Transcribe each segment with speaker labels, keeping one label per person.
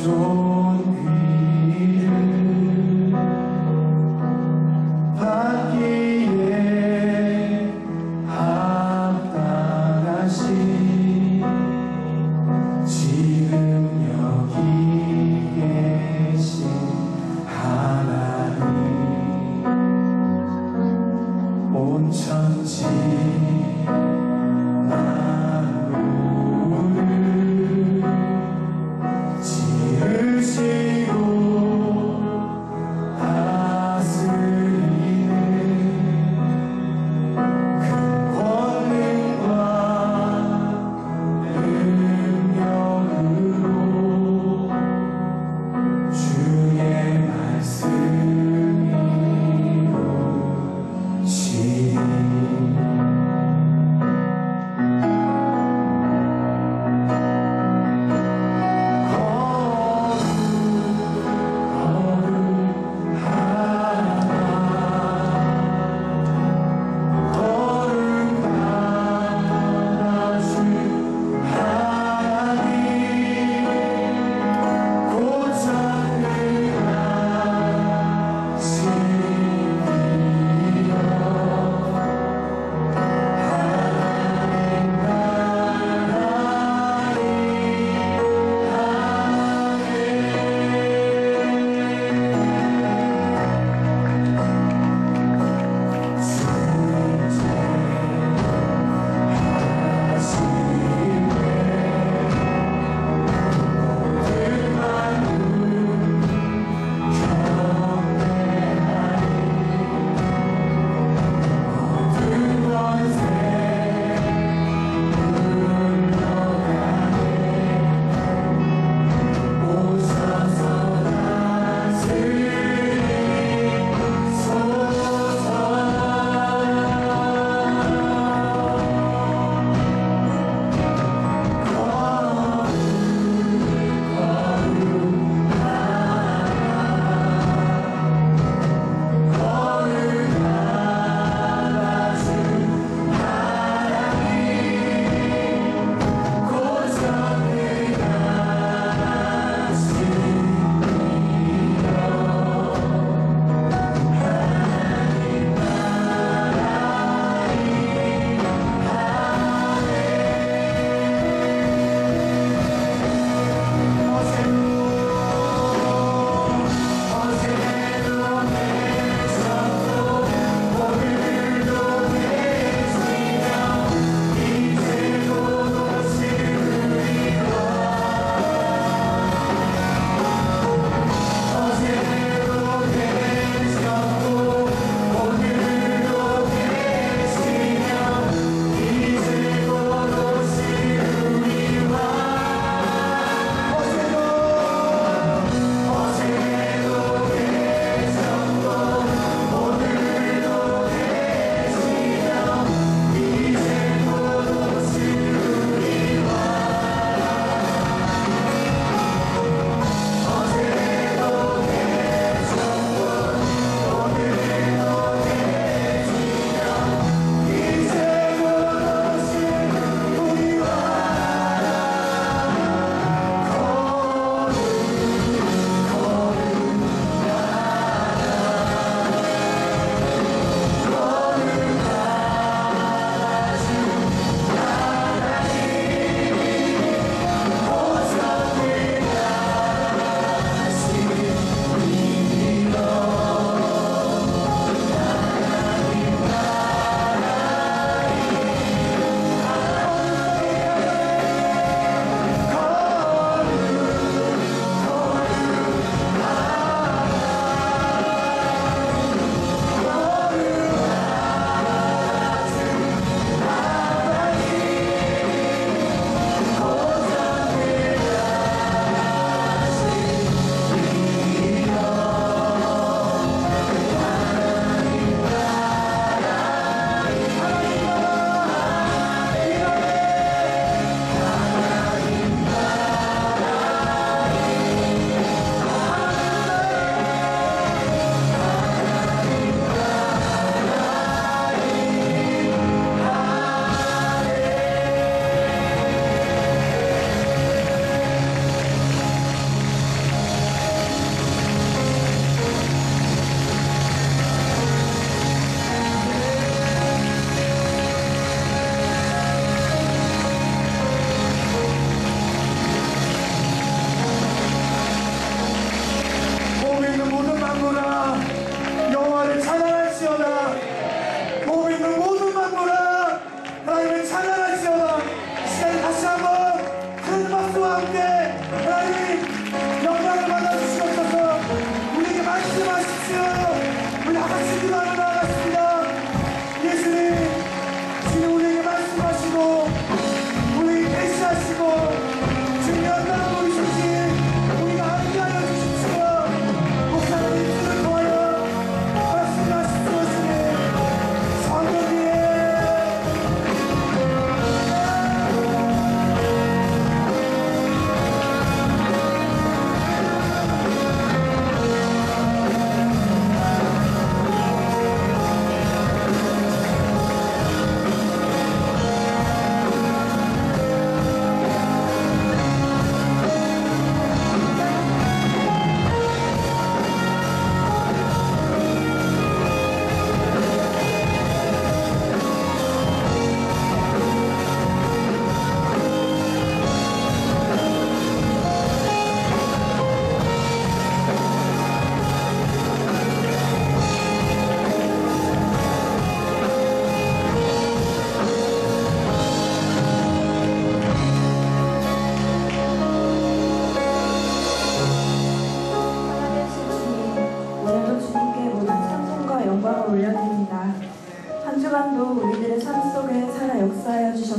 Speaker 1: 존귀를 받기에 합당하신 지금 여기 계신 하나님, 온 천지 만물을 지으신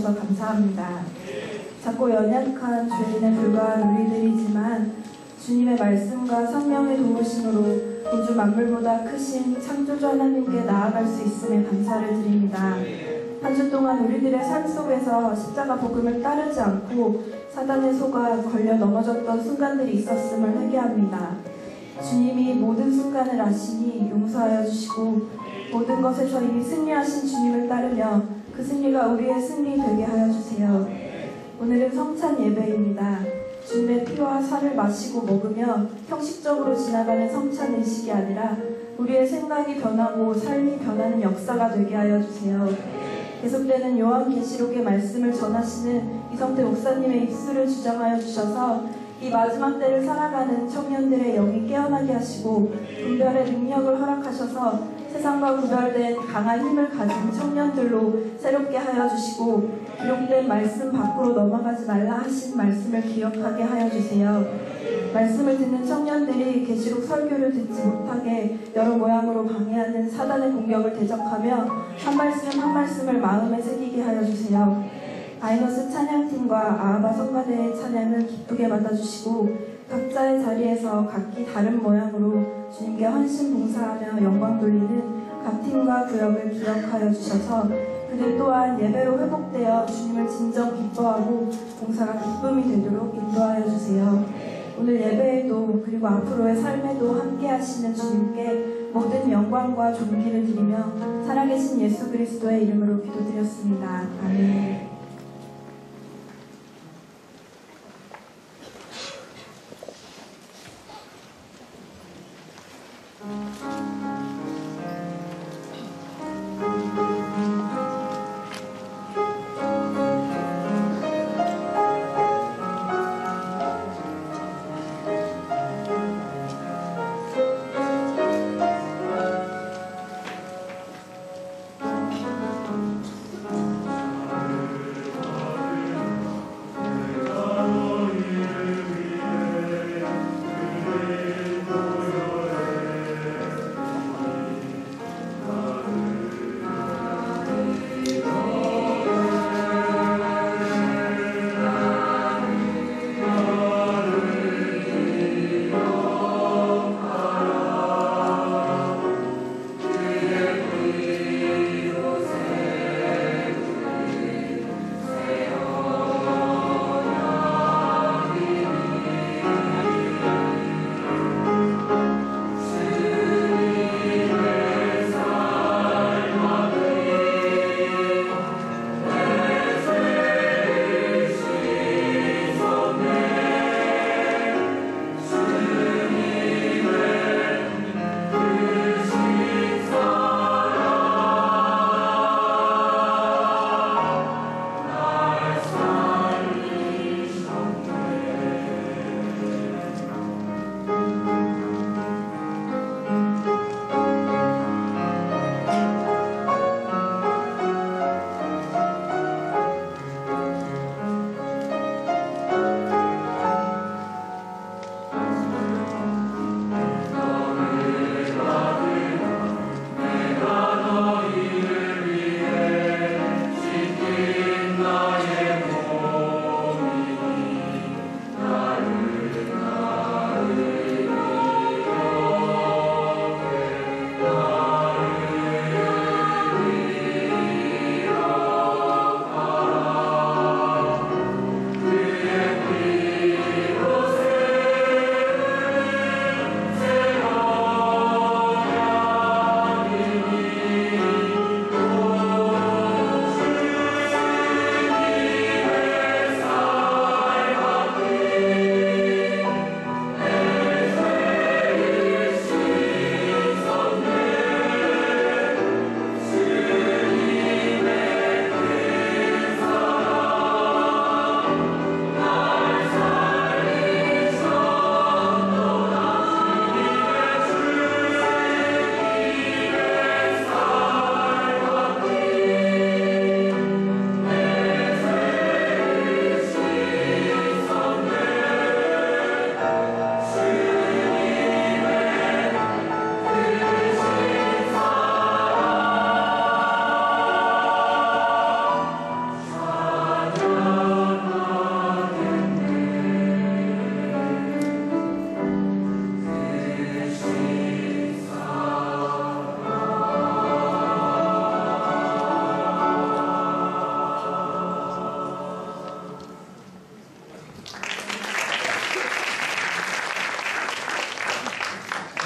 Speaker 2: 주셔서 감사합니다. 작고 연약한 죄인에 불과한 우리들이지만 주님의 말씀과 성령의 도우심으로 우주 만물보다 크신 창조주 하나님께 나아갈 수 있음에 감사를 드립니다. 한 주 동안 우리들의 삶 속에서 십자가 복음을 따르지 않고 사단의 속아 걸려 넘어졌던 순간들이 있었음을 회개합니다. 주님이 모든 순간을 아시니 용서하여 주시고 모든 것에서 이미 승리하신 주님을 따르며 그 승리가 우리의 승리 되게 하여 주세요. 오늘은 성찬 예배입니다. 주님의 피와 살을 마시고 먹으며 형식적으로 지나가는 성찬 의식이 아니라 우리의 생각이 변하고 삶이 변하는 역사가 되게 하여 주세요. 계속되는 요한계시록의 말씀을 전하시는 이성태 목사님의 입술을 주장하여 주셔서 이 마지막 때를 살아가는 청년들의 영이 깨어나게 하시고 분별의 능력을 허락하셔서 세상과 구별된 강한 힘을 가진 청년들로 새롭게 하여 주시고 기록된 말씀 밖으로 넘어가지 말라 하신 말씀을 기억하게 하여 주세요. 말씀을 듣는 청년들이 계시록 설교를 듣지 못하게 여러 모양으로 방해하는 사단의 공격을 대적하며 한 말씀 한 말씀을 마음에 새기게 하여 주세요. 아이너스 찬양팀과 아하바 성가대의 찬양을 기쁘게 받아주시고 각자의 자리에서 각기 다른 모양으로 주님께 헌신 봉사하며 영광 돌리는 각 팀과 구역을 기억하여 주셔서 그들 또한 예배로 회복되어 주님을 진정 기뻐하고 봉사가 기쁨이 되도록 인도하여 주세요. 오늘 예배에도 그리고 앞으로의 삶에도 함께 하시는 주님께 모든 영광과 존귀를 드리며 살아계신 예수 그리스도의 이름으로 기도드렸습니다. 아멘.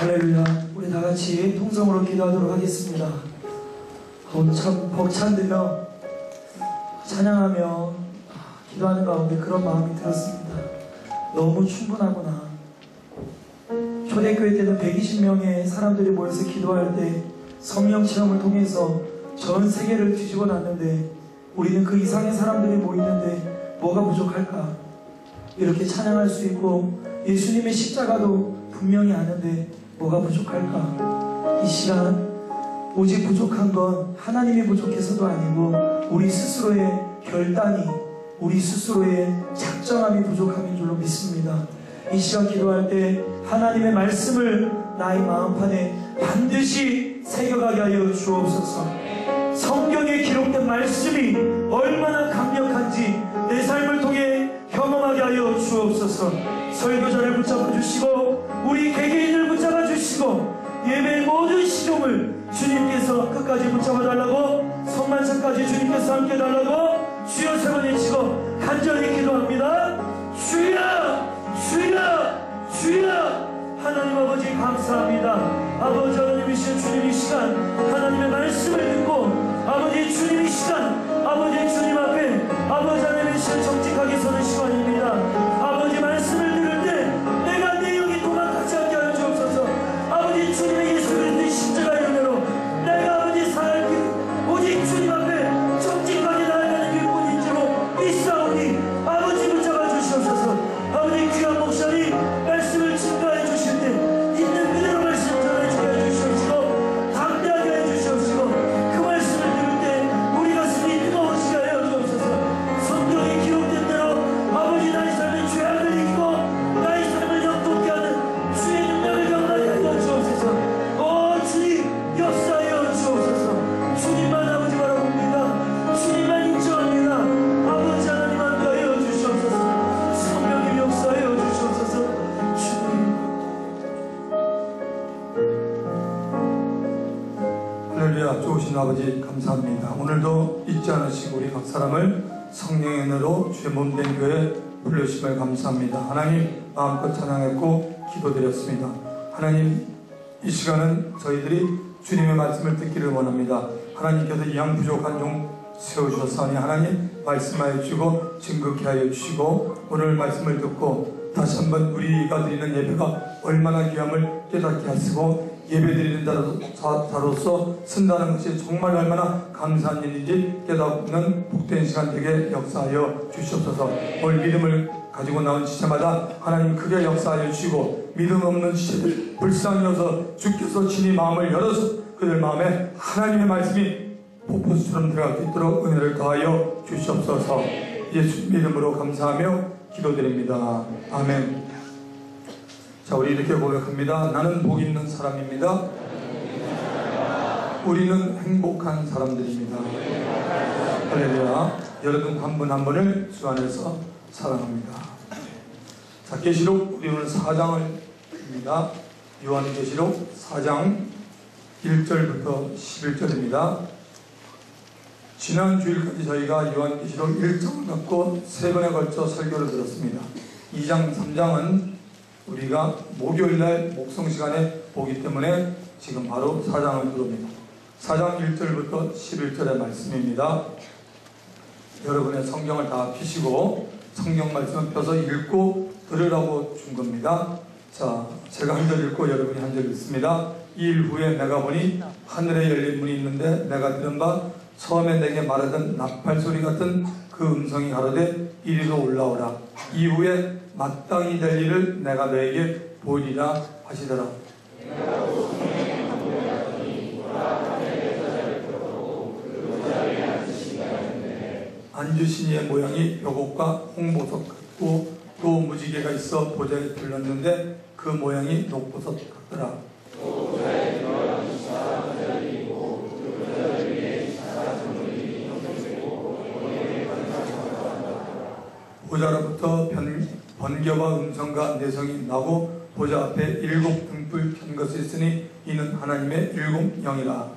Speaker 3: 할렐루야. 우리 다 같이 통성으로 기도하도록 하겠습니다. 오늘 참 벅찬데요, 찬양하며 기도하는 가운데 그런 마음이 들었습니다. 너무 충분하구나. 초대교회 때는 120명의 사람들이 모여서 기도할 때 성령 체험을 통해서 전 세계를 뒤집어 놨는데, 우리는 그 이상의 사람들이 모이는데 뭐가 부족할까? 이렇게 찬양할 수 있고 예수님의 십자가도 분명히 아는데 뭐가 부족할까? 이 시간 오직 부족한 건 하나님이 부족해서도 아니고 우리 스스로의 결단이, 우리 스스로의 작정함이 부족함인 줄로 믿습니다. 이 시간 기도할 때 하나님의 말씀을 나의 마음판에 반드시 새겨가게 하여 주옵소서. 성경에 기록된 말씀이 얼마나 강력한지 내 삶을 통해 경험하게 하여 주옵소서. 설교자를 붙잡아 주시고 우리 개개인을 붙잡아 주시고 예배의 모든 시종을 주님께서 끝까지 붙잡아 달라고, 성만찬까지 주님께서 함께 달라고 주여 세 번 외치고 간절히 기도합니다. 주여 주여 주여. 하나님 아버지 감사합니다. 아버지 하나님이신 주님, 이 시간 하나님의 말씀을 듣고 아버지 주님, 이 시간 아버지 주님 앞에 아버지 하나님이신 정직하게 서는 시간입니다. 아버지 말씀을 들을 때 내가 내 영이 도망가지 않게 하여 주옵소서. 아버지 주님의 예수 그리스도의 십자가의 은혜로 내가 아버지 살기 오직 주님 앞에 정직하게 나아가는 일뿐인지로 믿사오니 아버지 붙잡아 주시옵소서. 아버지 귀한 목사님 말씀을 증거해 주실 때 있는 그대로 말씀 전해주게 해주시옵시고 담대하게 해주시옵시고 그 말씀을 들을 때 우리 가슴이 뜨거워지게 하여 주옵소서. 성경에 기록된 대로 아버지 나의 삶의 죄악을 이기고 나의 삶을 영롭게 하는 주의 능력을 경험하게 하여 주옵소서. 오 주님 역사하여 주옵소서. 주님만 아버지 바라봅니다. 주님만 인정합니다. 아버지 하나님 함께하여 주시옵소서. 성령님 역사하여 주시옵소서. 주님.
Speaker 4: 할렐루야. 좋으신 아버지 감사합니다. 오늘도 잊지 않으시고 우리 각 사람을 성령의 은혜로 주의 몸된 교회에 불러주심을 감사합니다. 하나님 마음껏 찬양했고 기도드렸습니다. 하나님 이 시간은 저희들이 주님의 말씀을 듣기를 원합니다. 하나님께서 이 양 부족한 종 세워주셨사오니 하나님 말씀하여 주시고 증거케 하여 주시고 오늘 말씀을 듣고 다시 한번 우리가 드리는 예배가 얼마나 귀함을 깨닫게 하시고 예배드리는 자로서 쓴다는 것이 정말 얼마나 감사한 일인지 깨닫는 복된 시간 되게 역사하여 주시옵소서. 오늘 믿음을 가지고 나온 지체마다 하나님 크게 역사하여 주시고 믿음 없는 지체들 불쌍히 여서 주께서 친히 마음을 열어서 그들 마음에 하나님의 말씀이 폭포수처럼 들어갈 수 있도록 은혜를 더하여 주시옵소서. 예수 믿음으로 감사하며 기도드립니다. 아멘. 자, 우리 이렇게 고백합니다. 나는 복 있는 사람입니다. 우리는 행복한 사람들입니다. 할렐루야. 여러분 한 분 한 분을 주 안에서 사랑합니다. 자, 계시록 우리 오늘 4장을 봅니다. 요한계시록 4장 1절부터 11절입니다. 지난 주일까지 저희가 요한계시록 1장을 갖고 3번에 걸쳐 설교를 들었습니다. 2장, 3장은 우리가 목요일날 목성 시간에 보기 때문에 지금 바로 4장을 들어옵니다. 4장 1절부터 11절의 말씀입니다. 여러분의 성경을 다 펴시고 성경 말씀을 펴서 읽고 들으라고 준 겁니다. 자, 제가 한 절 읽고 여러분이 한 절 읽습니다. 이 일 후에 내가 보니 하늘에 열린 문이 있는데 내가 들은 바 처음에 내게 말하던 나팔 소리 같은 그 음성이 가로되 이리로 올라오라. 이후에 마땅히 될 일을 내가 너에게 보이리라 하시더라. 앉으신 이의 모양이 벽옥과 홍보석 같고 또 무지개가 있어 보좌에 둘렀는데 그 모양이 녹보석 같더라. 보좌로부터 번개와 음성과 내성이 나고 보좌 앞에 7 등불 켠 것이 있으니 이는 하나님의 7 영이라.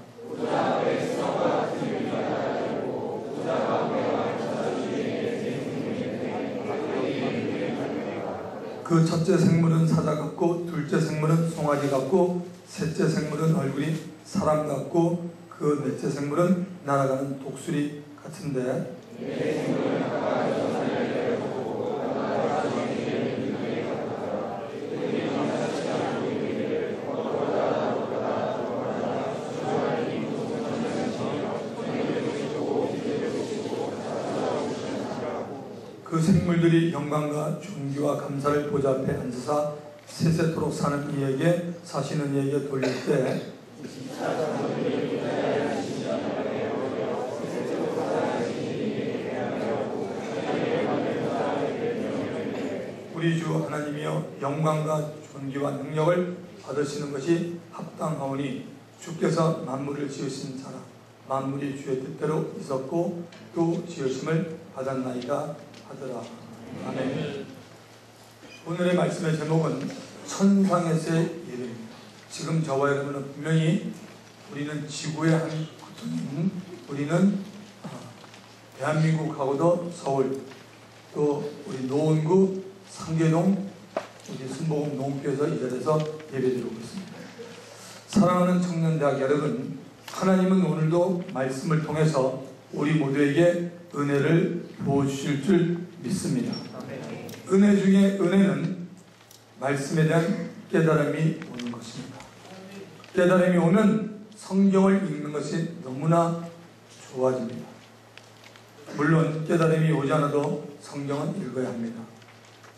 Speaker 4: 그 첫째 생물은 사자 같고 둘째 생물은 송아지 같고 셋째 생물은 얼굴이 사람 같고 그 넷째 생물은 날아가는 독수리 같은데 그 생물들이 영광과 존귀와 감사를 보좌 앞에 앉으사 세세토록 사는 이에게 사시는 이에게 돌릴 때 우리 주 하나님이여 영광과 존귀와 능력을 받으시는 것이 합당하오니 주께서 만물을 지으신 자라 만물이 주의 뜻대로 있었고 또 지으심을 받았나이다 하더라. 아멘. 오늘의 말씀의 제목은 천상에서의 예배입니다. 지금 저와 여러분은 분명히 우리는 지구의 한 구석인 우리는 대한민국하고도 서울 또 우리 노원구 상계동 우리 순복음 농교에서 이 자리에서 예배드리고 있습니다. 사랑하는 청년대학 여러분, 하나님은 오늘도 말씀을 통해서 우리 모두에게 은혜를 부어주실 줄 믿습니다. 은혜 중에 은혜는 말씀에 대한 깨달음이 오는 것입니다. 깨달음이 오면 성경을 읽는 것이 너무나 좋아집니다. 물론 깨달음이 오지 않아도 성경은 읽어야 합니다.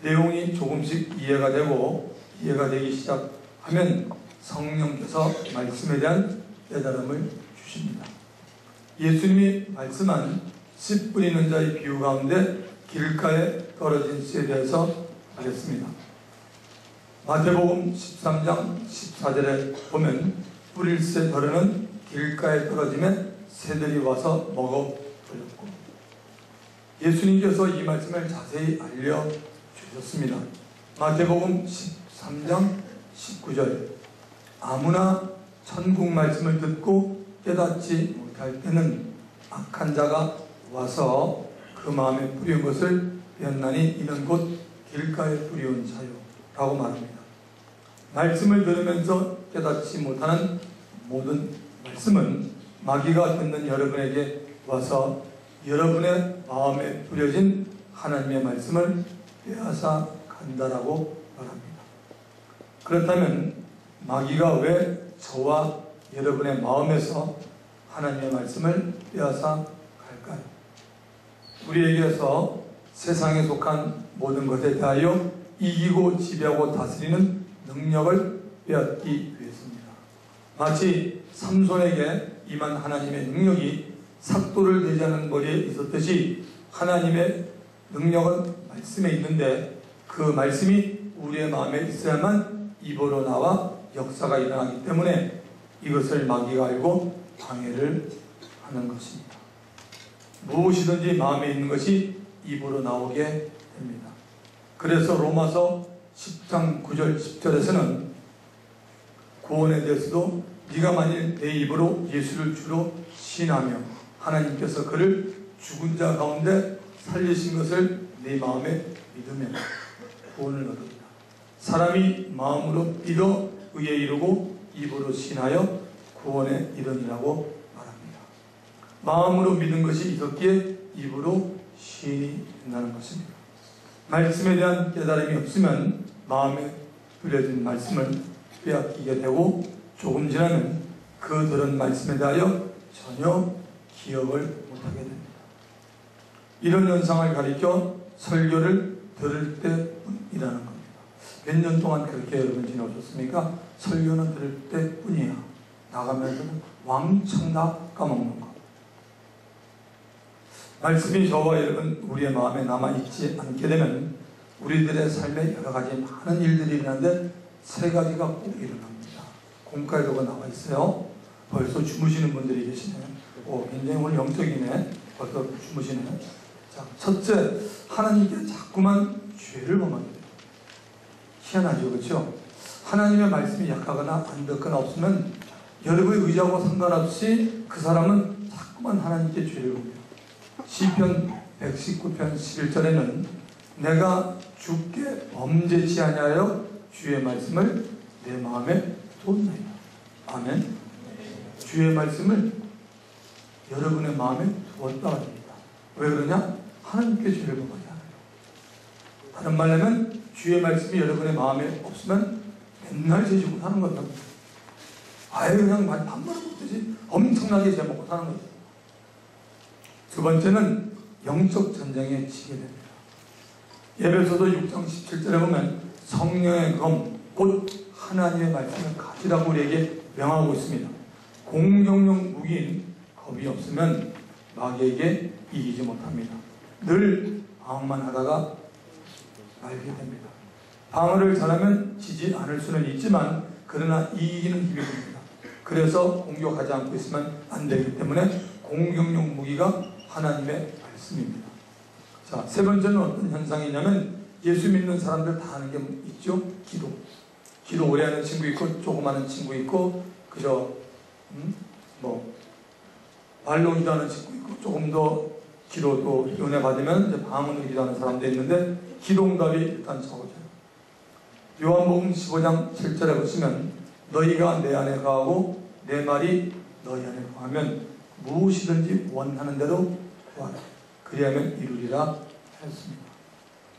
Speaker 4: 내용이 조금씩 이해가 되고 이해가 되기 시작하면 성령께서 말씀에 대한 깨달음을 주십니다. 예수님이 말씀한 씨 뿌리는 자의 비유 가운데 길가에 떨어진 씨에 대해서 하겠습니다. 마태복음 13장 14절에 보면 뿌릴 새 덜어는 길가에 떨어지면 새들이 와서 먹어버렸고 예수님께서 이 말씀을 자세히 알려주셨습니다. 마태복음 13장 19절 아무나 천국 말씀을 듣고 깨닫지 못할 때는 악한 자가 와서 그 마음에 뿌리운 것을 빼앗나니 이는 곧 길가에 뿌리운 자요 라고 말합니다. 말씀을 들으면서 깨닫지 못하는 모든 말씀은 마귀가 듣는 여러분에게 와서 여러분의 마음에 뿌려진 하나님의 말씀을 빼앗아 간다라고 말합니다. 그렇다면 마귀가 왜 저와 여러분의 마음에서 하나님의 말씀을 빼앗아 갈까요? 우리에게서 세상에 속한 모든 것에 대하여 이기고 지배하고 다스리는 능력을 빼앗기 위해서입니다. 마치 삼손에게 임한 하나님의 능력이 삭도를 대지하는 머리에 있었듯이 하나님의 능력은 말씀에 있는데 그 말씀이 우리의 마음에 있어야만 입으로 나와 역사가 일어나기 때문에 이것을 마귀가 알고 방해를 하는 것입니다. 무엇이든지 마음에 있는 것이 입으로 나오게 됩니다. 그래서 로마서 10장 9절 10절에서는 구원에 대해서도 네가 만일 내 입으로 예수를 주로 신하며 하나님께서 그를 죽은 자 가운데 살리신 것을 네 마음에 믿으면 구원을 얻는다. 사람이 마음으로 믿어 의에 이르고 입으로 신하여 구원에 이르니라고 말합니다. 마음으로 믿은 것이 있었기에 입으로 시인이 된다는 것입니다. 말씀에 대한 깨달음이 없으면 마음에 뿌려진 말씀을 빼앗기게 되고 조금 지나면 그 들은 말씀에 대하여 전혀 기억을 못하게 됩니다. 이런 현상을 가리켜 설교를 들을 때뿐이라는 겁니다. 몇 년 동안 그렇게 여러분 지내오셨습니까? 설교는 들을 때뿐이야. 나가면서는 왕창 다 까먹는 것. 말씀이 저와 여러분 우리의 마음에 남아있지 않게 되면 우리들의 삶에 여러 가지 많은 일들이 일어나는데 세 가지가 꼭 일어납니다. 공과에도 나와 있어요. 벌써 주무시는 분들이 계시네요. 굉장히 오늘 영적이네. 벌써 주무시네. 자, 첫째, 하나님께 자꾸만 죄를 범하게 돼요. 희한하죠, 그렇죠? 하나님의 말씀이 약하거나 안 듣거나 없으면 여러분의 의지하고 상관없이 그 사람은 자꾸만 하나님께 죄를 범해요. 시편 119편 11절에는 내가 주께 범죄치 아니하여 주의 말씀을 내 마음에 뒀나이다. 아멘. 주의 말씀을 여러분의 마음에 두었다 합니다. 왜 그러냐? 하나님께 죄를 범하지 않아요. 다른 말로 하면 주의 말씀이 여러분의 마음에 없으면 맨날 죄 짓고 사는 거다. 아예 그냥 밥만 먹듯이 엄청나게 죄 먹고 사는 거죠. 두 번째는 영적 전쟁에 지게 됩니다. 예배소서 6장 17절에 보면 성령의 검, 곧 하나님의 말씀을 가지라고 우리에게 명하고 있습니다. 공격용 무기인 겁이 없으면 마귀에게 이기지 못합니다. 늘 방어만 하다가 말게 됩니다. 방어를 잘하면 지지 않을 수는 있지만 그러나 이기는 힘이 듭니다. 그래서 공격하지 않고 있으면 안 되기 때문에 공격용 무기가 하나님의 말씀입니다. 자, 세 번째는 어떤 현상이냐면 예수 믿는 사람들 다 하는 게 있죠? 기도. 기도 오래 하는 친구 있고 조금 하는 친구 있고 그저 말로 기도하는 친구 있고 조금 더 기도도 은혜 받으면 이제 방언으로 기도하는 사람도 있는데 기도응답이 일단 적어져요. 요한복음 15장 7절에 보시면 너희가 내 안에 거하고 내 말이 너희 안에 거하면 무엇이든지 원하는 대로 구하라. 그리하면 이루리라 하였습니다.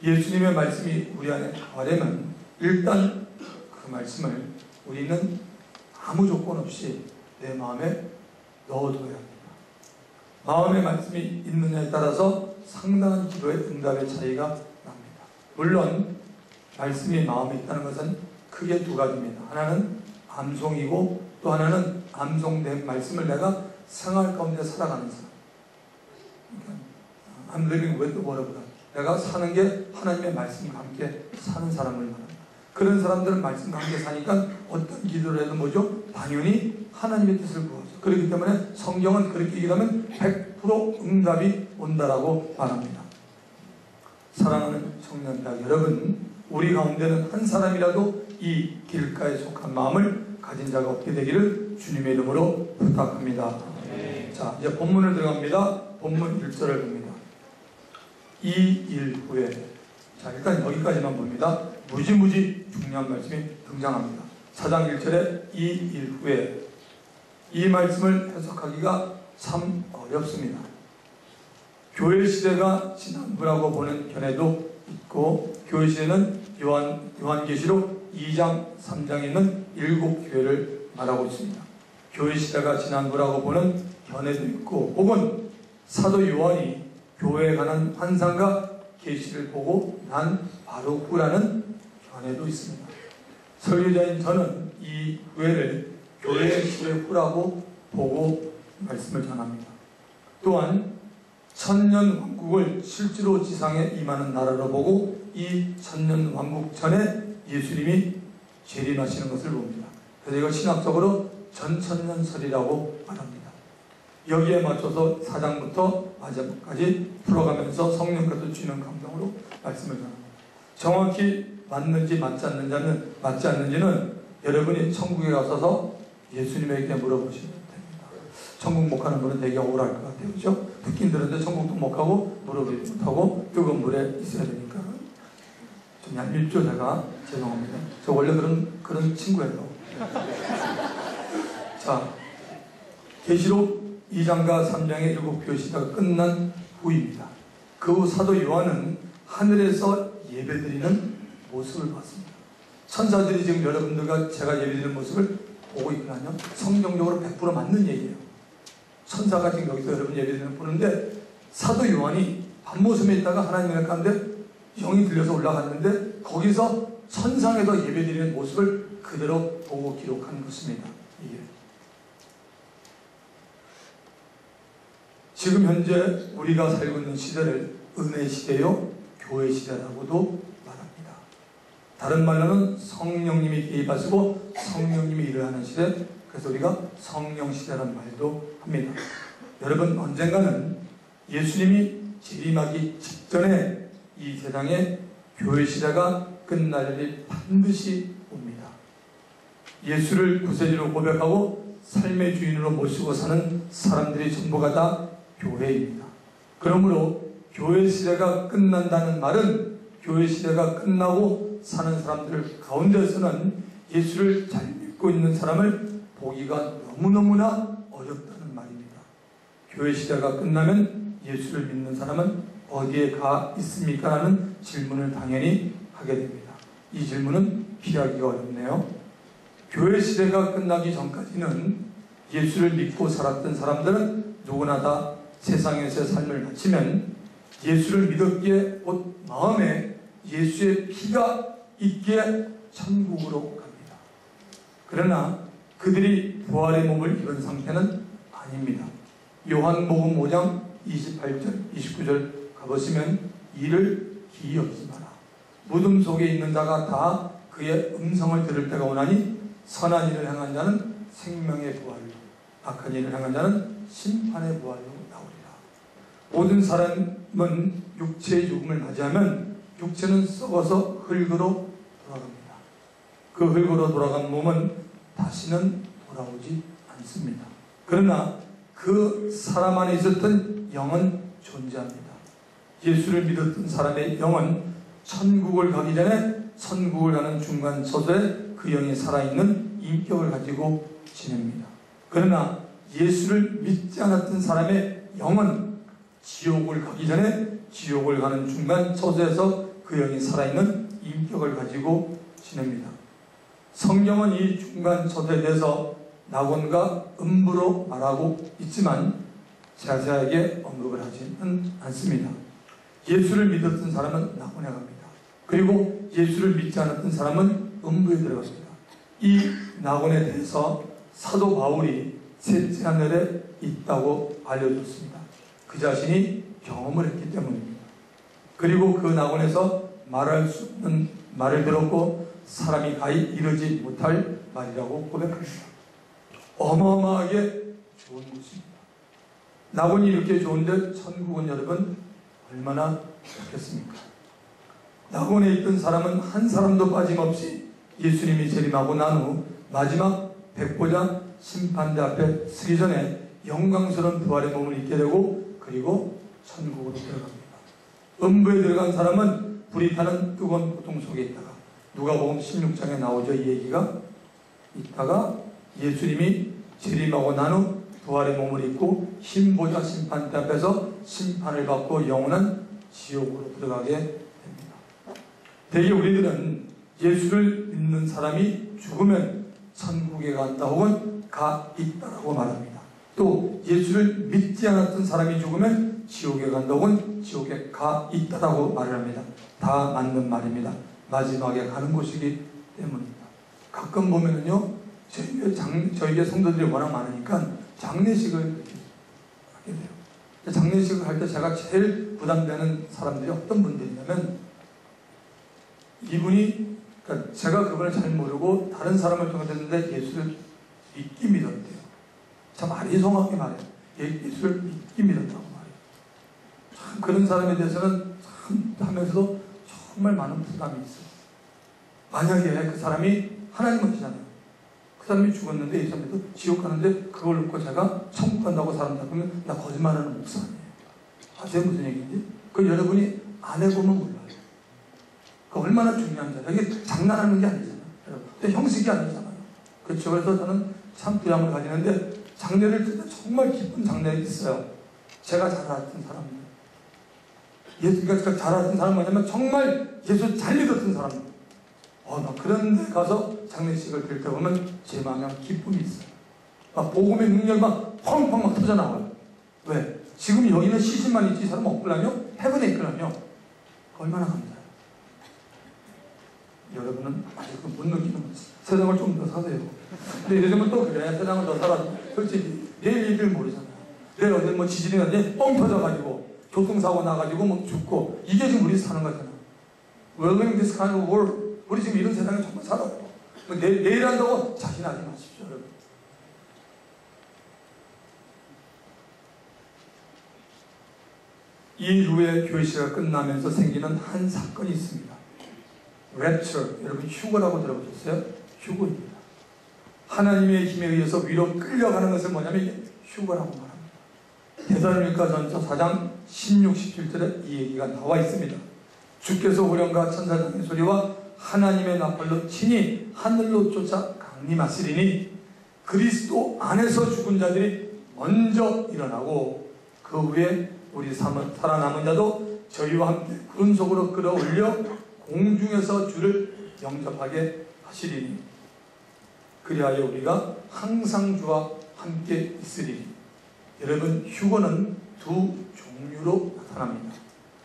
Speaker 4: 예수님의 말씀이 우리 안에 거하려면 일단 그 말씀을 우리는 아무 조건 없이 내 마음에 넣어둬야 합니다. 마음의 말씀이 있느냐에 따라서 상당한 기도의 응답의 차이가 납니다. 물론 말씀이 마음에 있다는 것은 크게 두 가지입니다. 하나는 암송이고 또 하나는 암송된 말씀을 내가 생활 가운데 살아가는 사람. 그러니까 I'm living with the word of God. 내가 사는 게 하나님의 말씀과 함께 사는 사람을 말합니다. 그런 사람들은 말씀과 함께 사니까 어떤 기도를 해도 뭐죠? 당연히 하나님의 뜻을 구하죠. 그렇기 때문에 성경은 그렇게 얘기하면 100% 응답이 온다라고 말합니다. 사랑하는 청년들 여러분, 우리 가운데는 한 사람이라도 이 길가에 속한 마음을 가진 자가 없게 되기를 주님의 이름으로 부탁합니다. 자, 이제 본문을 들어갑니다. 본문 1절을 봅니다. 이 일 후에, 자, 일단 여기까지만 봅니다. 무지무지 중요한 말씀이 등장합니다. 4장 1절에 이 일 후에, 이 말씀을 해석하기가 참 어렵습니다. 교회 시대가 지난 후라고 보는 견해도 있고, 교회 시대는 요한계시록 2장 3장에 있는 7교회를 말하고 있습니다. 교회 시대가 지난 후라고 보는 견해도 있고, 혹은 사도 요한이 교회에 관한 환상과 계시를 보고 난 바로 후라는 견해도 있습니다. 설교자인 저는 이 후회를 교회의 시대 후라고 보고 말씀을 전합니다. 또한 천년 왕국을 실제로 지상에 임하는 나라로 보고 이 천년 왕국 전에 예수님이 재림하시는 것을 봅니다. 그래서 이걸 신학적으로 전천년설이라고 말합니다. 여기에 맞춰서 4장부터 마지막까지 풀어가면서 성령께서 주시는 감동으로 말씀을 전합니다. 정확히 맞는지 맞지 않는지는 여러분이 천국에 가서서 예수님에게 물어보시면 됩니다. 천국 못 가는 분은 되게 억울할 것 같아요. 그렇죠? 듣긴 들었는데 천국도 못 가고 물어보지 못하고 뜨거운 물에 있어야 되니까 좀 얄밉죠. 제가 죄송합니다. 저 원래 그런 친구예요. 자, 계시록 2장과 3장의 7교회 시대가 끝난 후입니다. 그 후 사도 요한은 하늘에서 예배드리는 모습을 봤습니다. 천사들이 지금 여러분들과 제가 예배드리는 모습을 보고 있거든요. 성경적으로 100% 맞는 얘기예요. 천사가 지금 여기서 여러분 예배드리는 보는데 사도 요한이 밤모섬에 있다가 하나님의 가운데 영이 들려서 올라갔는데 거기서 천상에서 예배드리는 모습을 그대로 보고 기록한 것입니다. 이게 지금 현재 우리가 살고 있는 시대를 은혜 시대요, 교회 시대라고도 말합니다. 다른 말로는 성령님이 개입하시고 성령님이 일을 하는 시대, 그래서 우리가 성령 시대라는 말도 합니다. 여러분, 언젠가는 예수님이 재림하기 직전에 이 세상에 교회 시대가 끝날 일이 반드시 옵니다. 예수를 구세주로 고백하고 삶의 주인으로 모시고 사는 사람들이 전부가 다 교회입니다. 그러므로 교회 시대가 끝난다는 말은 교회 시대가 끝나고 사는 사람들 가운데서는 예수를 잘 믿고 있는 사람을 보기가 너무너무나 어렵다는 말입니다. 교회 시대가 끝나면 예수를 믿는 사람은 어디에 가 있습니까? 라는 질문을 당연히 하게 됩니다. 이 질문은 피하기가 어렵네요. 교회 시대가 끝나기 전까지는 예수를 믿고 살았던 사람들은 누구나 다 세상에서의 삶을 마치면 예수를 믿었기에 곧 마음에 예수의 피가 있기에 천국으로 갑니다. 그러나 그들이 부활의 몸을 입은 상태는 아닙니다. 요한복음 5장 28절, 29절 가보시면 이를 기억지 마라. 무덤 속에 있는 자가 다 그의 음성을 들을 때가 오나니 선한 일을 행한 자는 생명의 부활로, 악한 일을 행한 자는 심판의 부활로 나오리라. 모든 사람은 육체의 죽음을 맞이하면 육체는 썩어서 흙으로 돌아갑니다. 그 흙으로 돌아간 몸은 다시는 돌아오지 않습니다. 그러나 그 사람 안에 있었던 영은 존재합니다. 예수를 믿었던 사람의 영은 천국을 가기 전에 천국을 가는 중간 서서에 그 영이 살아있는 인격을 가지고 지냅니다. 그러나 예수를 믿지 않았던 사람의 영은 지옥을 가기 전에 지옥을 가는 중간 처소에서 그 영이 살아있는 인격을 가지고 지냅니다. 성경은 이 중간 처소에 대해서 낙원과 음부로 말하고 있지만 자세하게 언급을 하지는 않습니다. 예수를 믿었던 사람은 낙원에 갑니다. 그리고 예수를 믿지 않았던 사람은 음부에 들어갑니다. 이 낙원에 대해서 사도 바울이 셋째 하늘에 있다고 알려줬습니다. 그 자신이 경험을 했기 때문입니다. 그리고 그 낙원에서 말할 수 없는 말을 들었고 사람이 가히 이르지 못할 말이라고 고백합니다. 어마어마하게 좋은 곳입니다. 낙원이 이렇게 좋은데 천국은 여러분 얼마나 좋겠습니까? 낙원에 있던 사람은 한 사람도 빠짐없이 예수님이 재림하고 난 후 마지막 백보자 심판대 앞에 서기 전에 영광스러운 부활의 몸을 입게 되고 그리고 천국으로 들어갑니다. 음부에 들어간 사람은 불이 타는 뜨거운 고통 속에 있다가 누가복음 16장에 나오죠. 이 얘기가 있다가 예수님이 재림하고 난 후 부활의 몸을 입고 흰보자 심판대 앞에서 심판을 받고 영원한 지옥으로 들어가게 됩니다. 대개 우리들은 예수를 믿는 사람이 죽으면 천국에 간다 혹은 가 있다라고 말합니다. 또 예수를 믿지 않았던 사람이 죽으면 지옥에 간다 혹은 지옥에 가 있다라고 말을 합니다. 다 맞는 말입니다. 마지막에 가는 곳이기 때문입니다. 가끔 보면은요, 저희가 성도들이 워낙 많으니까 장례식을 하게 돼요. 장례식을 할 때 제가 제일 부담되는 사람들이 어떤 분들이냐면 이분이, 그러니까 제가 그분을 잘 모르고 다른 사람을 통해 듣는데 예수를 믿기 믿었대요. 참 아리송하게 말해요. 예수를 믿기 믿었다고 말해요. 참 그런 사람에 대해서는 참 하면서도 정말 많은 부담이 있어요. 만약에 그 사람이 하나님 것이잖아요. 그 사람이 죽었는데 이 사람도 지옥 가는데 그걸 놓고 제가 천국 간다고 사람 잡으면 나 거짓말하는 목사 아니에요. 아세요 무슨 얘기인지? 그걸 여러분이 안 해보면 몰라요. 그 얼마나 중요한지. 이게 장난하는 게 아니잖아요. 근데 형식이 아니잖아요. 그렇죠. 그래서 저는 참 부담을 가지는데 장례를 들 때 정말 기쁜 장례가 있어요. 제가 잘 알았던 사람들. 예수가 잘 알았던 사람 뭐냐면 정말 예수 잘 믿었던 사람들. 나 그런 데 가서 장례식을 드릴 때 보면 제 마음에 기쁨이 있어요. 막 복음의 능력이 막 펑펑 막 터져나와요. 왜? 지금 여기는 시신만 있지 이 사람 없거든요? 해븐에 있거든요. 얼마나 감사해요. 여러분은 아직 못 느끼는 거죠. 세상을 좀 더 사세요. 근데 요즘은 또 그래. 세상을 더 살아. 솔직히 내일 일을 모르잖아요. 내일 어디 뭐 지진이 났는데 뻥 터져가지고 교통사고 나가지고 뭐 죽고 이게 지금 우리 사는 거잖아. We're living this kind of world. 우리 지금 이런 세상에 정말 살아요. 내일 한다고 자신하지 마십시오, 여러분. 이 후에 교회시가 끝나면서 생기는 한 사건이 있습니다. 랩처, 여러분 휴거라고 들어보셨어요? 휴거입니다. 하나님의 힘에 의해서 위로 끌려가는 것을 뭐냐면 이게 휴거라고 말합니다. 데살로니가전서 4장 16, 17절에 이 얘기가 나와 있습니다. 주께서 호령과 천사장의 소리와 하나님의 나팔로 친히 하늘로 쫓아 강림하시리니 그리스도 안에서 죽은 자들이 먼저 일어나고 그 후에 우리 살아남은 자도 저희와 함께 구름 속으로 끌어올려 공중에서 주를 영접하게 하시리니 그리하여 우리가 항상 주와 함께 있으리니. 여러분, 휴거는 두 종류로 나타납니다.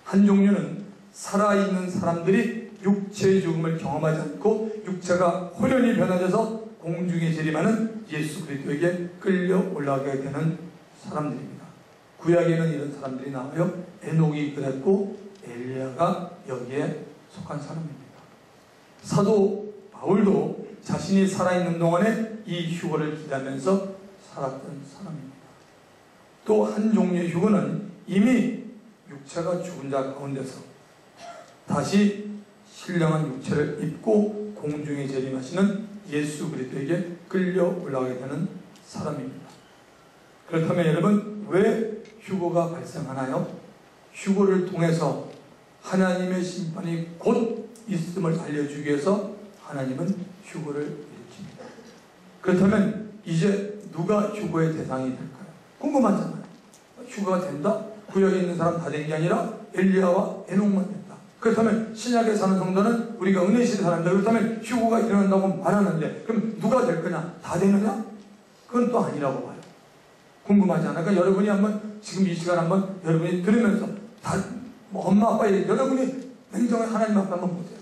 Speaker 4: 한 종류는 살아있는 사람들이 육체의 죽음을 경험하지 않고 육체가 홀연히 변화돼서 공중에 재림하는 예수 그리스도에게 끌려 올라가게 되는 사람들입니다. 구약에는 이런 사람들이 나와요. 에녹이 그랬고 엘리야가 여기에 속한 사람입니다. 사도 바울도 자신이 살아있는 동안에 이 휴거를 기다리면서 살았던 사람입니다. 또 한 종류의 휴거는 이미 육체가 죽은 자 가운데서 다시 신령한 육체를 입고 공중에 재림하시는 예수 그리스도에게 끌려 올라가게 되는 사람입니다. 그렇다면 여러분, 왜 휴거가 발생하나요? 휴거를 통해서 하나님의 심판이 곧 있음을 알려주기 위해서 하나님은 휴거를 일으킵니다. 그렇다면 이제 누가 휴거의 대상이 될까요? 궁금하잖아요. 휴거가 된다? 구역에 있는 사람 다 된 게 아니라 엘리야와 에녹만 됐다. 그렇다면 신약에 사는 성도는 우리가 은혜 있는 사람들, 그렇다면 휴거가 일어난다고 말하는데 그럼 누가 될 거냐? 다 되느냐? 그건 또 아니라고 봐요. 궁금하지 않아요? 그러니까 여러분이 한번 지금 이 시간 한번 여러분이 들으면서 다 엄마 아빠 얘기 여러분이 냉정히 하나님 앞에 한번 보세요.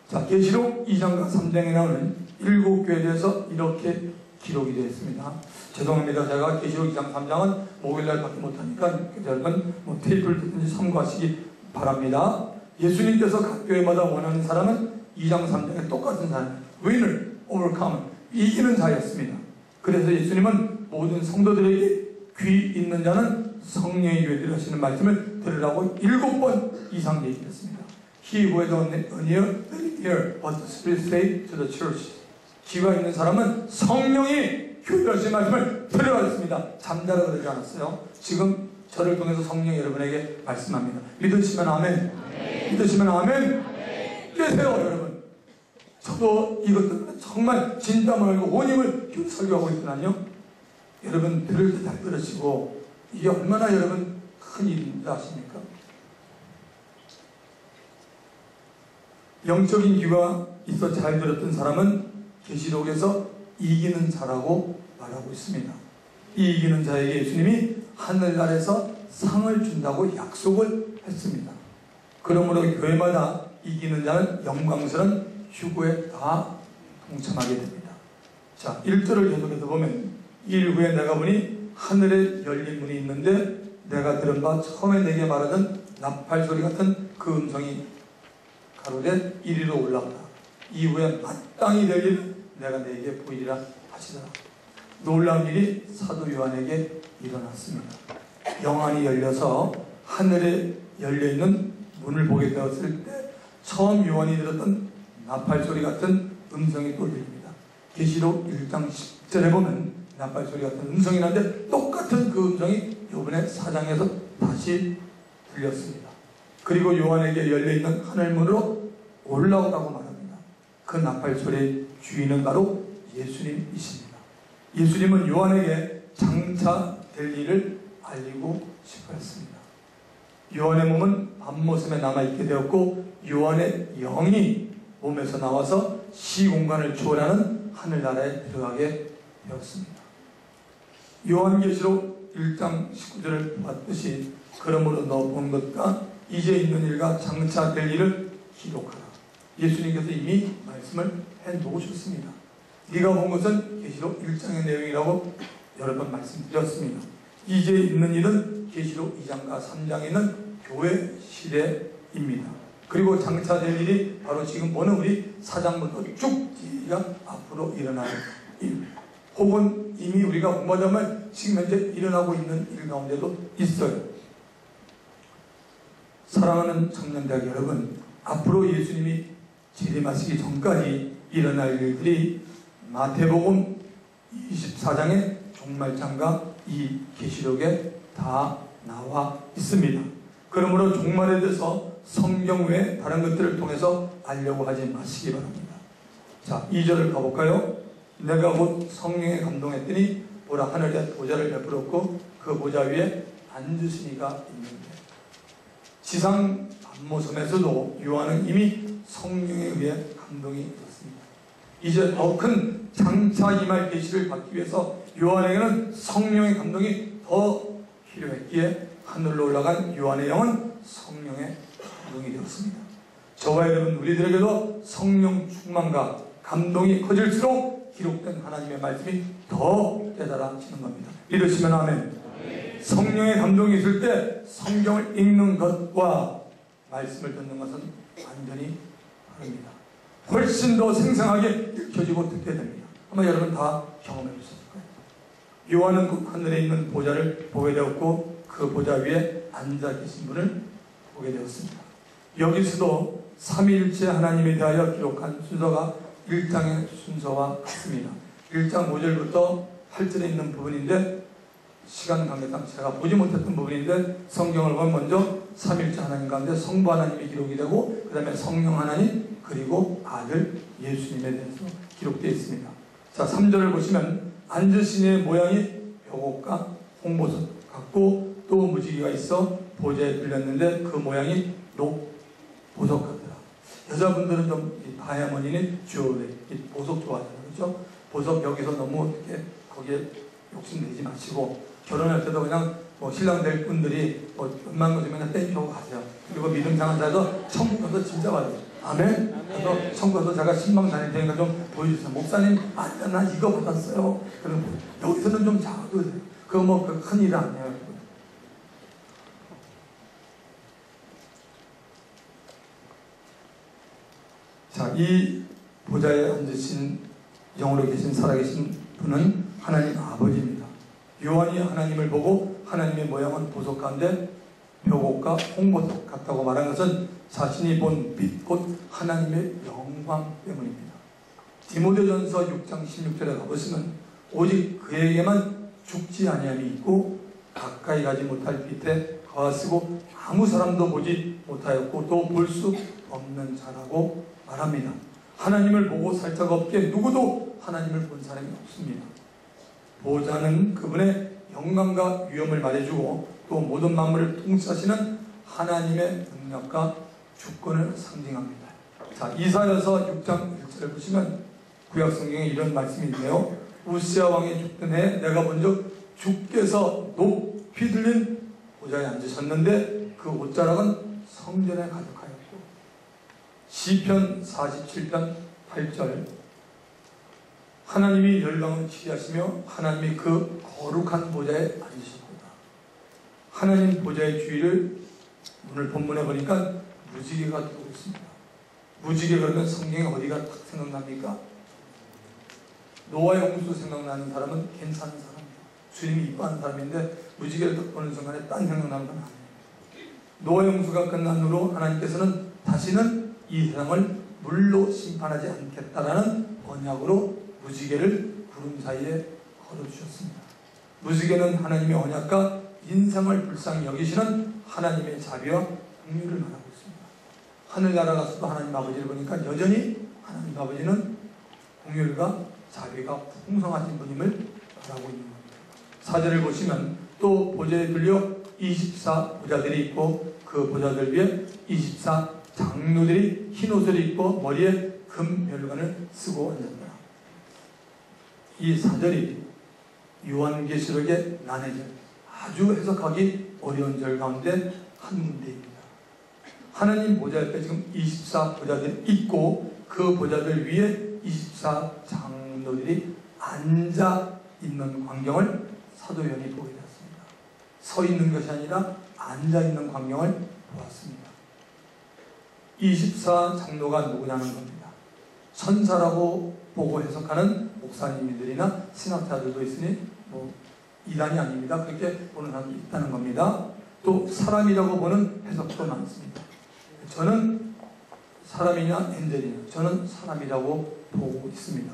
Speaker 4: 자, 계시록 2장과 3장에 나오는 7교회에 대해서 이렇게 기록이 되어 있습니다. 죄송합니다. 제가 계시록 2장 3장은 목요일날 밖에 못하니까 여러분 테이프를 듣든지 참고하시기 바랍니다. 예수님께서 각 교회마다 원하는 사람은 2장 3장에 똑같은 사람, winner, overcomer, 이기는 자였습니다. 그래서 예수님은 모든 성도들에게 귀 있는 자는 성령의 교회들 하시는 말씀을 들으라고 7번 이상 얘기했습니다. He who has an ear, let him hear what the Spirit says to the church. 귀가 있는 사람은 성령이 교회를 하시는 말씀을 들으라 했습니다. 잠자라 그러지 않았어요. 지금 저를 통해서 성령이 여러분에게 말씀합니다. 믿으시면 아멘. 믿으시면 아멘. 깨세요 여러분. 저도 이것들 정말 진땀을 흘리고 온 힘을 설교하고 있거든요. 여러분 들을 때 잘 들으시고 이게 얼마나 여러분 큰 일인지 아십니까? 영적인 귀가 있어 잘 들었던 사람은 계시록에서 이기는 자라고 말하고 있습니다. 이 이기는 자에게 예수님이 하늘나라에서 상을 준다고 약속을 했습니다. 그러므로 교회마다 이기는 자는 영광스러운 휴거에 다 동참하게 됩니다. 자, 1절을 계속해서 보면 2일 후에 내가 보니 하늘에 열린 문이 있는데 내가 들은 바 처음에 내게 말하던 나팔 소리 같은 그 음성이 가로되 이리로 올라오라. 이후에 마땅히 될 일을 내가 내게 보이리라 하시더라. 놀라운 일이 사도 요한에게 일어났습니다. 영안이 열려서 하늘에 열려있는 문을 보게 되었을 때 처음 요한이 들었던 나팔 소리 같은 음성이 또 들립니다. 계시록 1장 10절에 보면 나팔 소리 같은 음성이 나는데 똑같은 그 음성이 이번에 4장에서 다시 들렸습니다. 그리고 요한에게 열려있는 하늘문으로 올라오라고 말합니다. 그 나팔 소리의 주인은 바로 예수님이십니다. 예수님은 요한에게 장차될 일을 알리고 싶어 했습니다. 요한의 몸은 밤모습에 남아있게 되었고 요한의 영이 몸에서 나와서 시공간을 초월하는 하늘나라에 들어가게 되었습니다. 요한계시록 1장 19절을 봤듯이 그러므로 너 본 것과 이제 있는 일과 장차 될 일을 기록하라. 예수님께서 이미 말씀을 해놓으셨습니다. 네가 본 것은 계시록 1장의 내용이라고 여러 번 말씀드렸습니다. 이제 있는 일은 계시록 2장과 3장에 있는 교회 시대입니다. 그리고 장차 될 일이 바로 지금 보는 우리 4장부터 쭉 뒤가 앞으로 일어날 일, 혹은 이미 우리가 공부하자면 지금 현재 일어나고 있는 일 가운데도 있어요. 사랑하는 청년들 여러분, 앞으로 예수님이 재림하시기 전까지 일어날 일들이 마태복음 24장의 종말장과 이 계시록에 다 나와 있습니다. 그러므로 종말에 대해서 성경 외에 다른 것들을 통해서 알려고 하지 마시기 바랍니다. 자, 2절을 가볼까요? 내가 곧 성령에 감동했더니 보라 하늘에 보좌를 베풀었고 그 보좌 위에 앉으신 이가 있는데, 지상 반모섬에서도 요한은 이미 성령에 의해 감동이 있었습니다. 이제 더 큰 장차 임할 계시를 받기 위해서 요한에게는 성령의 감동이 더 필요했기에 하늘로 올라간 요한의 영은 성령의 감동이 되었습니다. 저와 여러분 우리들에게도 성령 충만과 감동이 커질수록 기록된 하나님의 말씀이 더 깨달아지는 겁니다. 믿으시면 아멘. 성령의 감동이 있을 때 성경을 읽는 것과 말씀을 듣는 것은 완전히 다릅니다. 훨씬 더 생생하게 읽혀지고 듣게 됩니다. 아마 여러분 다 경험해 보셨을 거예요. 요한은 그 하늘에 있는 보좌를 보게 되었고 그 보좌 위에 앉아 계신 분을 보게 되었습니다. 여기서도 삼위일체 하나님에 대하여 기록한 순서가 1장의 순서와 같습니다. 1장 5절부터 8절에 있는 부분인데 시간 관계상 제가 보지 못했던 부분인데, 성경을 보면 먼저 삼위일체 하나님 가운데 성부 하나님이 기록이 되고 그 다음에 성령 하나님 그리고 아들 예수님에 대해서 기록되어 있습니다. 자, 3절을 보시면 앉으신 이의 모양이 벼곡과 홍보석 같고 또 무지개가 있어 보좌에 들렸는데 그 모양이 녹보석 같더라. 여자분들은 좀 다이아몬드니 주얼리, 보석 좋아하잖아요. 그렇죠? 보석 여기서 너무 이렇게 거기에 욕심내지 마시고 결혼할 때도 그냥 신랑 될 분들이 몇만 거 주면 땡겨고 가세요. 그리고 믿음 상한 자에서 천국 가서 진짜 받아요. 아멘? 그래서 천국 가서 제가 신방 다닐 테니까 좀 보여주세요. 목사님, 나 이거 받았어요. 그럼 여기서는 좀 작아도 돼요. 그거 그 큰일 아니에요. 자, 이 보좌에 앉으신 영으로 계신 살아계신 분은 하나님 아버지입니다. 요한이 하나님을 보고 하나님의 모양은 보석 가운데 벼곡과 홍보석 같다고 말한 것은 자신이 본 빛 곧 하나님의 영광 때문입니다. 디모데전서 6장 16절에 가보시면 오직 그에게만 죽지 아니함이 있고 가까이 가지 못할 빛에 거하시고 아무 사람도 보지 못하였고 또 볼 수 없는 자라고 말합니다. 하나님을 보고 살 자가 없기에 누구도 하나님을 본 사람이 없습니다. 보좌는 그분의 영광과 위엄을 말해주고 또 모든 만물을 통치하시는 하나님의 능력과 주권을 상징합니다. 자, 이사야서 6장 1절을 보시면 구약성경에 이런 말씀이 있네요. 우시야 왕이 죽던 해에 내가 본즉 주께서 높이 들린 보좌에 앉으셨는데 그 옷자락은 성전에 가득하였고, 시편 47편 8절 하나님이 열방을 치리하시며 하나님이 그 거룩한 보좌에 앉으셨구나. 하나님 보좌의 주위를 오늘 본문에 보니까 무지개가 두고 있습니다. 무지개 그러면 성경에 어디가 딱 생각납니까? 노아의 홍수 생각나는 사람은 괜찮은 사람이에요. 주님이 이뻐하는 사람인데 무지개를 딱 보는 순간에 딴 생각나는 건 아니에요. 노아의 홍수가 끝난 후로 하나님께서는 다시는 이 세상을 물로 심판하지 않겠다라는 언약으로 무지개를 구름 사이에 걸어주셨습니다. 무지개는 하나님의 언약과 인생을 불쌍히 여기시는 하나님의 자비와 긍휼을 말하고 있습니다. 하늘나라 가서도 하나님 아버지를 보니까 여전히 하나님 아버지는 긍휼과 자비가 풍성하신 분임을 말하고 있는 겁니다. 4절을 보시면 또 보좌에 들려 24 보좌들이 있고 그 보좌들 위에 24 장로들이 흰 옷을 입고 머리에 금 멸관을 쓰고 앉았다. 이 4절이 요한계시록의 난해절, 아주 해석하기 어려운 절 가운데 한 문제입니다. 하나님 보좌 옆에 지금 24 보좌들이 있고 그 보좌들 위에 24 장로들이 앉아 있는 광경을 사도 요한이 보게 되었습니다. 서 있는 것이 아니라 앉아 있는 광경을 보았습니다. 24 장로가 누구냐는 겁니다. 천사라고 보고 해석하는 목사님들이나 신학자들도 있으니 이단이 아닙니다. 그렇게 보는 사람도 있다는 겁니다. 또 사람이라고 보는 해석도 많습니다. 저는 사람이냐 엔젤이냐, 저는 사람이라고 보고 있습니다.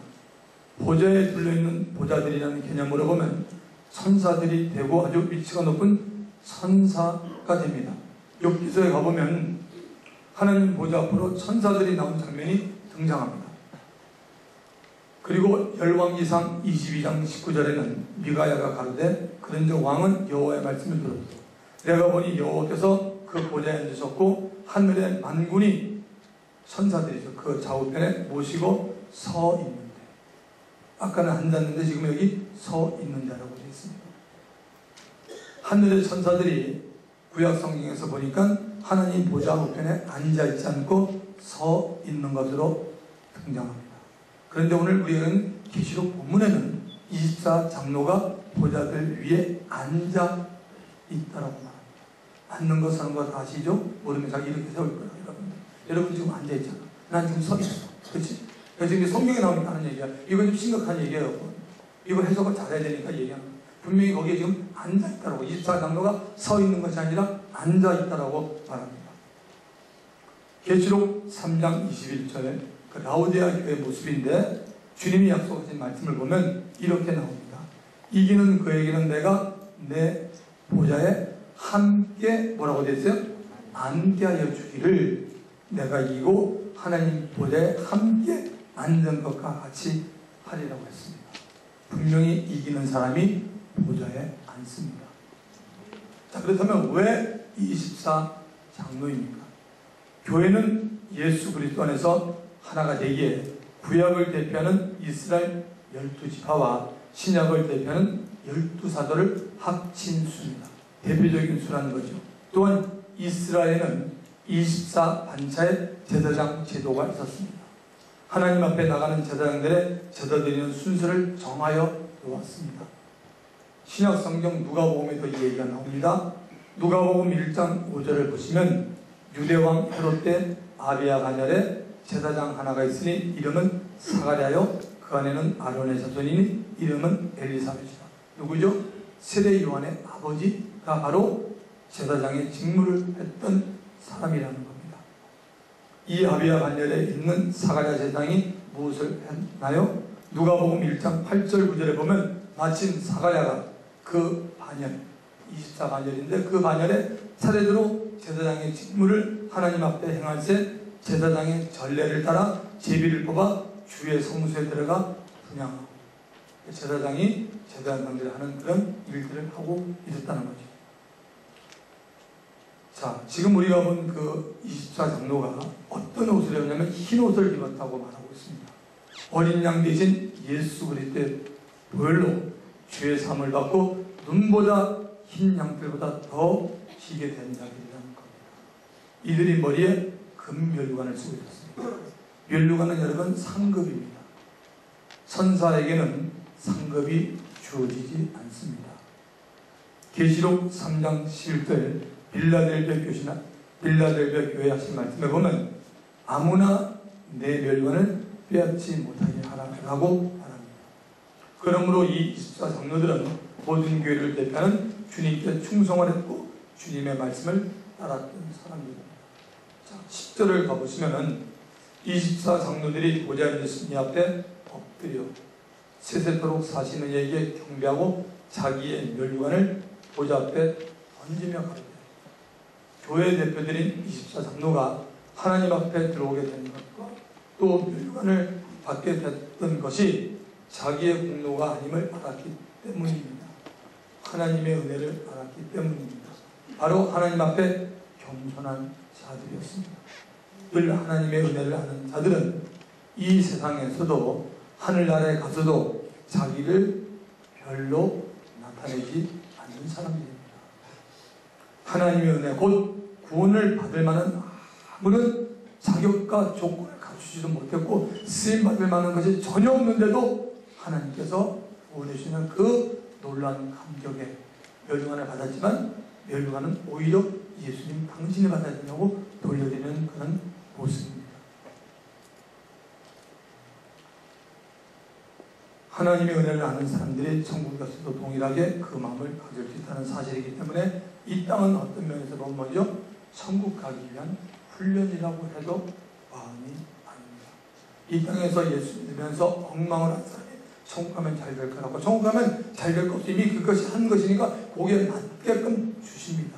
Speaker 4: 보좌에 둘러있는 보좌들이라는 개념으로 보면 천사들이 되고 아주 위치가 높은 천사가 됩니다. 욥기서에 가보면 하나님 보좌 앞으로 천사들이 나온 장면이 등장합니다. 그리고 열왕기상 22장 19절에는 미가야가 가로되 그런즉 왕은 여호와의 말씀을 들었다. 내가 보니 여호와께서 그 보좌에 앉으셨고 하늘의 만군이 천사들이죠. 그 좌우편에 모시고 서 있는데, 아까는 앉았는데 지금 여기 서 있는다라고 되어 있습니다. 하늘의 천사들이 구약 성경에서 보니까 하나님 보좌 우편에 앉아있지 않고 서 있는 것으로 등장합니다. 그런데 오늘 우리는 계시록 본문에는 24장로가 보좌들 위에 앉아 있다라고 말합니다. 앉는 것 서는 것 아시죠? 모르면 자기 이렇게 세울 거예요. 여러분 지금 앉아있잖아. 난 지금 서 있어. 그렇지? 그래서 이게 성경에 나오니까 하는 얘기야. 이건 좀 심각한 얘기예요. 이거 해석을 잘해야 되니까 얘기하는 거예요. 분명히 거기에 지금 앉아있다라고, 24장로가 서 있는 것이 아니라 앉아있다라고 말합니다. 계시록 3장 21절에 그 라오디아 교회의 모습인데 주님이 약속하신 말씀을 보면 이렇게 나옵니다. 이기는 그에게는 내가 내 보좌에 함께 뭐라고 되어 있어요? 앉게 하여 주기를 내가 이기고 하나님 보좌에 함께 앉은 것과 같이 하리라고 했습니다. 분명히 이기는 사람이 보좌에 앉습니다. 자, 그렇다면 왜 24장로입니까? 교회는 예수 그리스도 안에서 하나가 되기에 구약을 대표하는 이스라엘 12지파와 신약을 대표하는 12사도를 합친 수입니다. 대표적인 수라는 거죠. 또한 이스라엘은 24반차의 제사장 제도가 있었습니다. 하나님 앞에 나가는 제사장들의 제사드리는 순서를 정하여 놓았습니다. 신약 성경 누가복음에도 이 얘기가 나옵니다. 누가복음 1장 5절을 보시면 유대왕 헤롯 때 아비야 가냘에 제사장 하나가 있으니 이름은 사가랴요 그 안에는 아론의 자손이니 이름은 엘리사벳이라. 누구죠? 세례 요한의 아버지가 바로 제사장의 직무를 했던 사람이라는 겁니다. 이 아비야 가냘에 있는 사가랴 제사장이 무엇을 했나요? 누가복음 1장 8절 9절에 보면 마침 사가랴가 그 반열 24반열인데 그 반열에 차례대로 제사장의 직무를 하나님 앞에 행할새 제사장의 전례를 따라 제비를 뽑아 주의 성소에 들어가 분향하고 제사장이 제사장들이 하는 그런 일들을 하고 있었다는 거죠. 자, 지금 우리가 본 그 24장로가 어떤 옷을 입었냐면 흰 옷을 입었다고 말하고 있습니다. 어린 양 대신 예수 그리스도의 보혈로 주의 사함을 받고 눈보다 흰 양털보다 더 희게 된 자들이라는 겁니다. 이들이 머리에 금면류관을 쓰고 있었습니다. 면류관은 여러분 상급입니다. 선사에게는 상급이 주어지지 않습니다. 계시록 3장 11절 빌라델비아 교회 하신 말씀에 보면 아무나 내 면류관을 빼앗지 못하게 하라고 말합니다. 그러므로 이 24장로들은 모든 교회를 대표하는 주님께 충성을 했고 주님의 말씀을 따랐던 사람입니다. 자, 10절을 가보시면은 24장로들이 보좌 있는 이 앞에 엎드려 세세토록 사시는 이에게 경배하고 자기의 면류관을 보좌 앞에 던지며 가로되. 교회 대표들인 24장로가 하나님 앞에 들어오게 된 것과 또 면류관을 받게 됐던 것이 자기의 공로가 아님을 알았기 때문입니다. 하나님의 은혜를 알았기 때문입니다. 바로 하나님 앞에 겸손한 자들이었습니다. 늘 하나님의 은혜를 아는 자들은 이 세상에서도 하늘나라에 가서도 자기를 별로 나타내지 않는 사람들입니다. 하나님의 은혜 곧 구원을 받을 만한 아무런 자격과 조건을 갖추지도 못했고 쓰임받을 만한 것이 전혀 없는데도 하나님께서 구원해주시는 그 놀라운 감격에 면류관을 받았지만 면류관은 오히려 예수님 당신이 받아야 된다고 돌려드리는 그런 모습입니다. 하나님의 은혜를 아는 사람들이 천국 가서도 동일하게 그 마음을 가질 수 있다는 사실이기 때문에 이 땅은 어떤 면에서 보면 먼저 천국 가기 위한 훈련이라고 해도 과언이 아닙니다. 이 땅에서 예수 믿으면서 엉망을 한 사람이 천국 가면 잘 될 거라고, 천국 가면 잘 될 것 없이 이미 그것이 한 것이니까 거기에 맞게끔 주십니다.